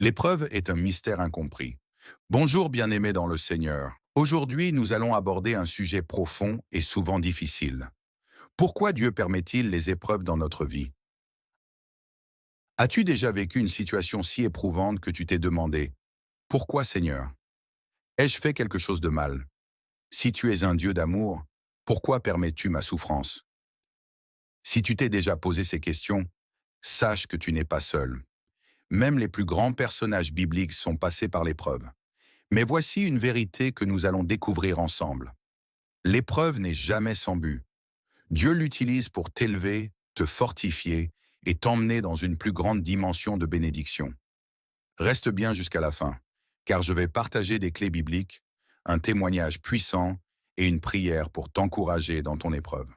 L'épreuve est un mystère incompris. Bonjour bien-aimés dans le Seigneur. Aujourd'hui, nous allons aborder un sujet profond et souvent difficile. Pourquoi Dieu permet-il les épreuves dans notre vie? As-tu déjà vécu une situation si éprouvante que tu t'es demandé, pourquoi Seigneur? Ai-je fait quelque chose de mal? Si tu es un Dieu d'amour, pourquoi permets-tu ma souffrance? Si tu t'es déjà posé ces questions, sache que tu n'es pas seul. Même les plus grands personnages bibliques sont passés par l'épreuve. Mais voici une vérité que nous allons découvrir ensemble. L'épreuve n'est jamais sans but. Dieu l'utilise pour t'élever, te fortifier et t'emmener dans une plus grande dimension de bénédiction. Reste bien jusqu'à la fin, car je vais partager des clés bibliques, un témoignage puissant et une prière pour t'encourager dans ton épreuve.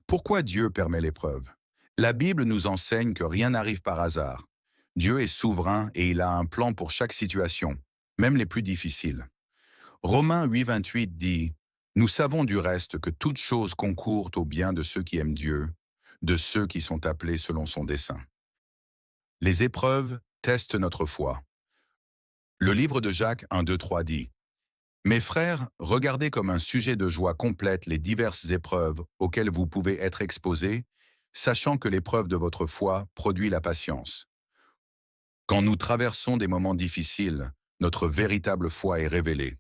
Pourquoi Dieu permet l'épreuve? La Bible nous enseigne que rien n'arrive par hasard. Dieu est souverain et il a un plan pour chaque situation, même les plus difficiles. Romains 8, 28 dit « Nous savons du reste que toutes choses concourent au bien de ceux qui aiment Dieu, de ceux qui sont appelés selon son dessein. » Les épreuves testent notre foi. Le livre de Jacques 1, 2, 3 dit « Mes frères, regardez comme un sujet de joie complète les diverses épreuves auxquelles vous pouvez être exposés, sachant que l'épreuve de votre foi produit la patience. Quand nous traversons des moments difficiles, notre véritable foi est révélée.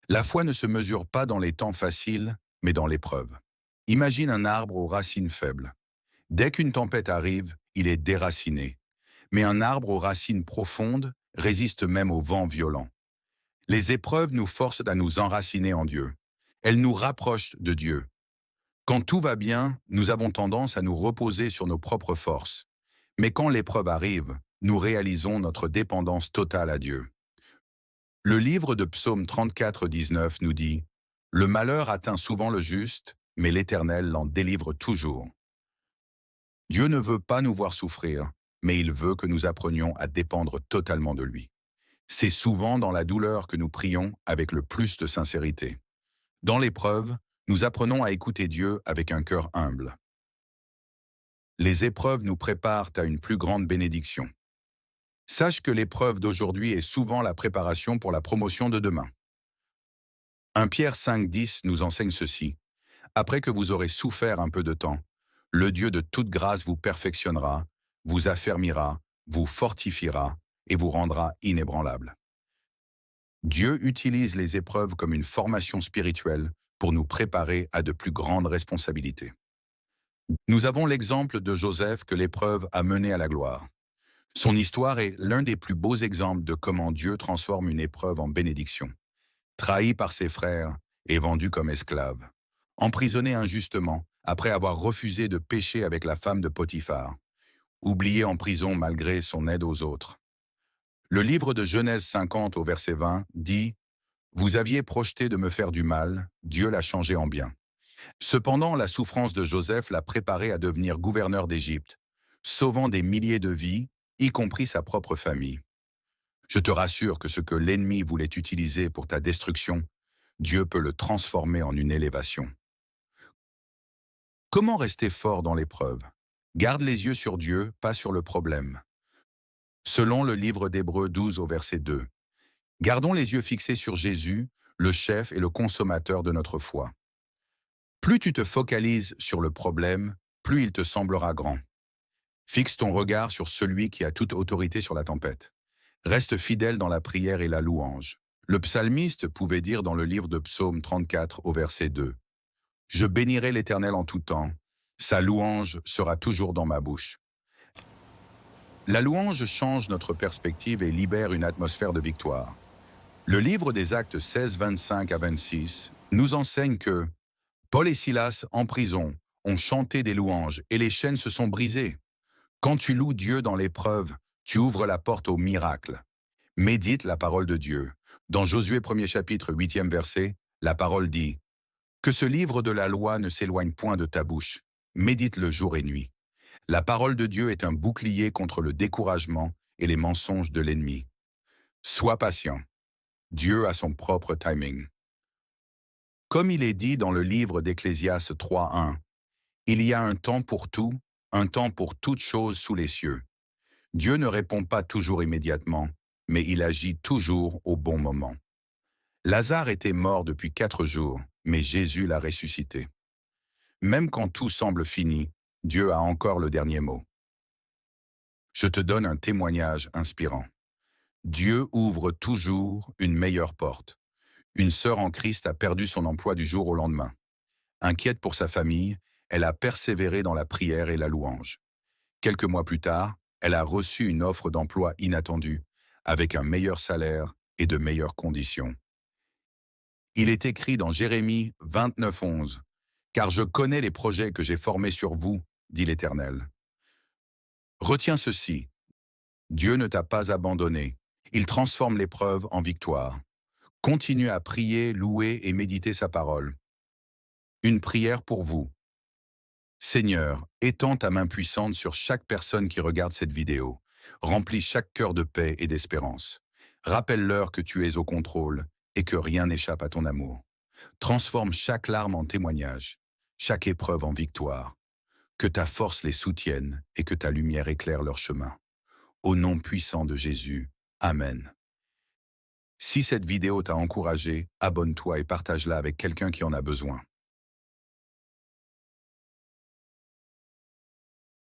La foi ne se mesure pas dans les temps faciles, mais dans l'épreuve. Imagine un arbre aux racines faibles. Dès qu'une tempête arrive, il est déraciné. Mais un arbre aux racines profondes résiste même au vent violent. Les épreuves nous forcent à nous enraciner en Dieu. Elles nous rapprochent de Dieu. Quand tout va bien, nous avons tendance à nous reposer sur nos propres forces. Mais quand l'épreuve arrive, nous réalisons notre dépendance totale à Dieu. Le livre de Psaume 34, 19 nous dit « Le malheur atteint souvent le juste, mais l'Éternel l'en délivre toujours. » Dieu ne veut pas nous voir souffrir, mais il veut que nous apprenions à dépendre totalement de lui. C'est souvent dans la douleur que nous prions avec le plus de sincérité. Dans l'épreuve, nous apprenons à écouter Dieu avec un cœur humble. Les épreuves nous préparent à une plus grande bénédiction. Sache que l'épreuve d'aujourd'hui est souvent la préparation pour la promotion de demain. 1 Pierre 5, 10 nous enseigne ceci. « Après que vous aurez souffert un peu de temps, le Dieu de toute grâce vous perfectionnera, vous affermira, vous fortifiera et vous rendra inébranlable. » Dieu utilise les épreuves comme une formation spirituelle pour nous préparer à de plus grandes responsabilités. Nous avons l'exemple de Joseph que l'épreuve a mené à la gloire. Son histoire est l'un des plus beaux exemples de comment Dieu transforme une épreuve en bénédiction. Trahi par ses frères et vendu comme esclave. Emprisonné injustement après avoir refusé de pécher avec la femme de Potiphar. Oublié en prison malgré son aide aux autres. Le livre de Genèse 50 au verset 20 dit « Vous aviez projeté de me faire du mal, Dieu l'a changé en bien. » Cependant, la souffrance de Joseph l'a préparé à devenir gouverneur d'Égypte, sauvant des milliers de vies, y compris sa propre famille. Je te rassure que ce que l'ennemi voulait utiliser pour ta destruction, Dieu peut le transformer en une élévation. Comment rester fort dans l'épreuve? Garde les yeux sur Dieu, pas sur le problème. Selon le livre d'Hébreux 12 au verset 2, gardons les yeux fixés sur Jésus, le chef et le consommateur de notre foi. Plus tu te focalises sur le problème, plus il te semblera grand. Fixe ton regard sur celui qui a toute autorité sur la tempête. Reste fidèle dans la prière et la louange. Le psalmiste pouvait dire dans le livre de Psaume 34 au verset 2, « Je bénirai l'Éternel en tout temps, sa louange sera toujours dans ma bouche. » La louange change notre perspective et libère une atmosphère de victoire. Le livre des Actes 16, 25 à 26 nous enseigne que Paul et Silas, en prison, ont chanté des louanges et les chaînes se sont brisées. Quand tu loues Dieu dans l'épreuve, tu ouvres la porte au miracle. Médite la parole de Dieu. Dans Josué 1er chapitre 8e verset, la parole dit « Que ce livre de la loi ne s'éloigne point de ta bouche. Médite-le jour et nuit. La parole de Dieu est un bouclier contre le découragement et les mensonges de l'ennemi. Sois patient. Dieu a son propre timing. » Comme il est dit dans le livre d'Ecclésiaste 3.1, « Il y a un temps pour tout, un temps pour toutes choses sous les cieux. » Dieu ne répond pas toujours immédiatement, mais il agit toujours au bon moment. Lazare était mort depuis 4 jours, mais Jésus l'a ressuscité. Même quand tout semble fini, Dieu a encore le dernier mot. Je te donne un témoignage inspirant. Dieu ouvre toujours une meilleure porte. Une sœur en Christ a perdu son emploi du jour au lendemain. Inquiète pour sa famille, elle a persévéré dans la prière et la louange. Quelques mois plus tard, elle a reçu une offre d'emploi inattendue, avec un meilleur salaire et de meilleures conditions. Il est écrit dans Jérémie 29:11, « Car je connais les projets que j'ai formés sur vous, dit l'Éternel. » Retiens ceci, Dieu ne t'a pas abandonné. Il transforme l'épreuve en victoire. Continue à prier, louer et méditer sa parole. Une prière pour vous. Seigneur, étends ta main puissante sur chaque personne qui regarde cette vidéo. Remplis chaque cœur de paix et d'espérance. Rappelle-leur que tu es au contrôle et que rien n'échappe à ton amour. Transforme chaque larme en témoignage, chaque épreuve en victoire. Que ta force les soutienne et que ta lumière éclaire leur chemin. Au nom puissant de Jésus. Amen. Si cette vidéo t'a encouragé, abonne-toi et partage-la avec quelqu'un qui en a besoin.